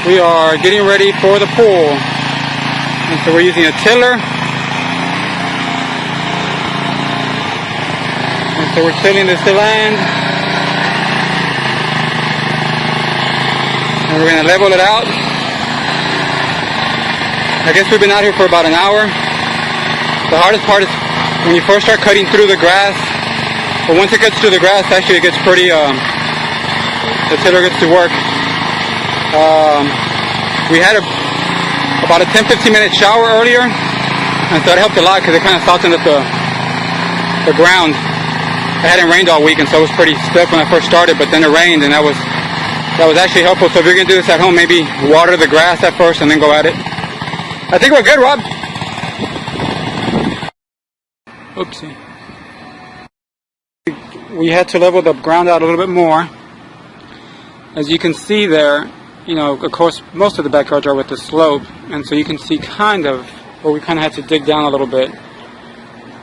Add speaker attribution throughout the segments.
Speaker 1: we are getting ready for the pool. And so we're using a tiller. And so we're tilling this to land. And we're going to level it out. I guess we've been out here for about an hour. The hardest part is when you first start cutting through the grass. But once it gets through the grass, actually it gets pretty, the tiller gets to work. We had about a 10-15 minute shower earlier, and so it helped a lot because it kind of softened up the ground. It hadn't rained all week, and so it was pretty stiff when I first started, but then it rained, and that was actually helpful. So if you're going to do this at home, maybe water the grass at first and then go at it. I think we're good, Rob. Oopsie. We had to level the ground out a little bit more. As you can see there, you know, of course, most of the backyards are with the slope, and so you can see kind of where we kind of had to dig down a little bit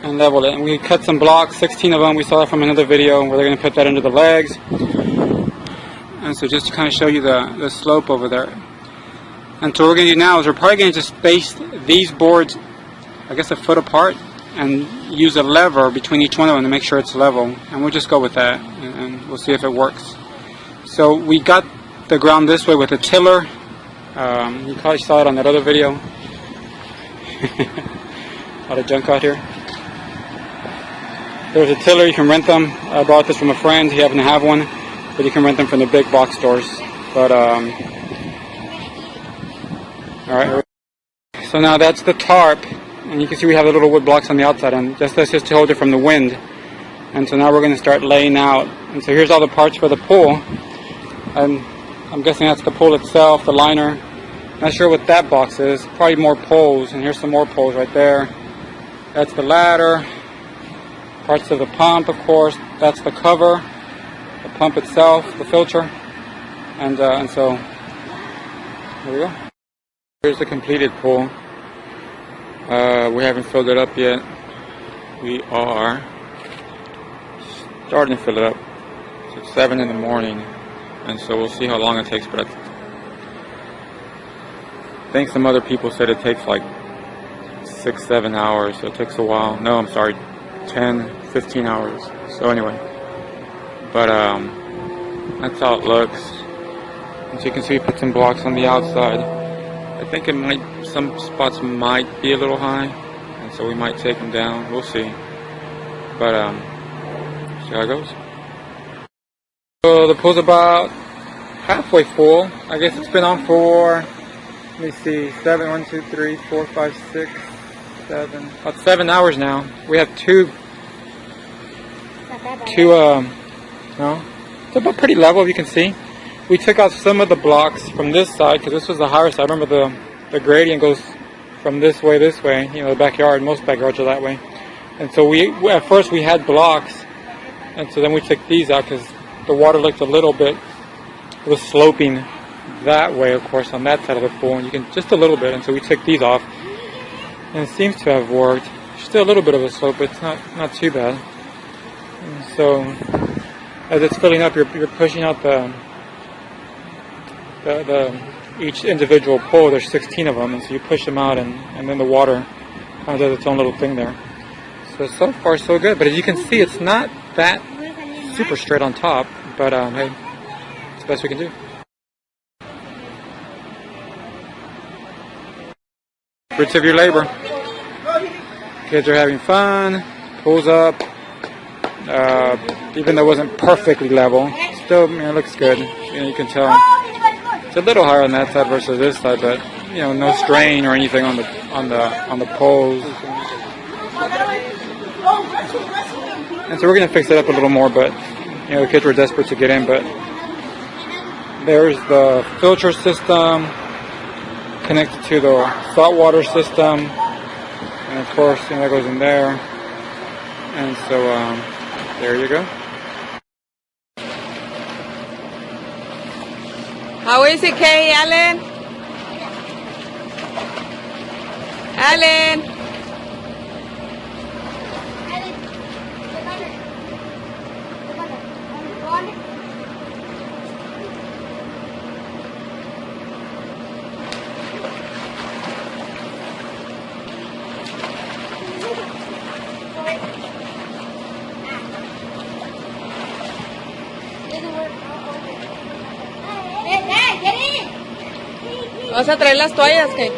Speaker 1: and level it. And we cut some blocks, 16 of them. We saw that from another video where they're going to put that into the legs. And so just to kind of show you the slope over there. And so what we're going to do now is we're probably going to just space these boards, I guess, a foot apart, and use a lever between each one of them to make sure it's level. And we'll just go with that, and we'll see if it works. So we got the ground this way with a tiller. You probably saw it on that other video. A lot of junk out here. There's a tiller, you can rent them. I bought this from a friend, he happened to have one, but you can rent them from the big box stores. But alright, so now that's the tarp, and you can see we have the little wood blocks on the outside, and that's just to hold it from the wind. And so now we're going to start laying out. And so here's all the parts for the pool. And I'm guessing that's the pool itself, the liner. Not sure what that box is. Probably more poles, and here's some more poles right there. That's the ladder. Parts of the pump, of course. That's the cover, the pump itself, the filter, and so there we go. Here's the completed pool. We haven't filled it up yet. We are starting to fill it up. It's 7 in the morning, and so we'll see how long it takes. But I think some other people said it takes like 6-7 hours, so it takes a while. No, I'm sorry, 10-15 hours. So anyway, but that's how it looks. As you can see, we put some blocks on the outside. I think it might, some spots might be a little high, and so we might take them down. We'll see. But see how it goes. So the pool's about halfway full. I guess it's been on for, let me see, 7, 1, 2, 3, 4, 5, 6, 7, about 7 hours now. We have two, no, it's about pretty level, if you can see. We took out some of the blocks from this side because this was the higher side. Remember the gradient goes from this way, you know, the backyard. Most backyards are that way. And so we at first we had blocks, and so then we took these out because the water looked a little bit, it was sloping that way, of course, on that side of the pool, and you can just a little bit, and so we took these off, and it seems to have worked. Still a little bit of a slope, but it's not too bad. And so as it's filling up, you're pushing out the each individual pole. There's 16 of them, and so you push them out, and then the water kind of does its own little thing there. So far so good, but as you can see, it's not that super straight on top, but hey, it's the best we can do. Fruits of your labor. Kids are having fun, pool's up, even though it wasn't perfectly level, still, you know, it looks good. You know, you can tell it's a little higher on that side versus this side, but you know, no strain or anything on the poles. And so we're gonna fix it up a little more, but you know, the kids were desperate to get in. But there's the filter system connected to the saltwater system, and of course, you know, that goes in there. And so there you go.
Speaker 2: How is it, Kay, Alan? Alan? ¿Vas a traer las toallas, qué?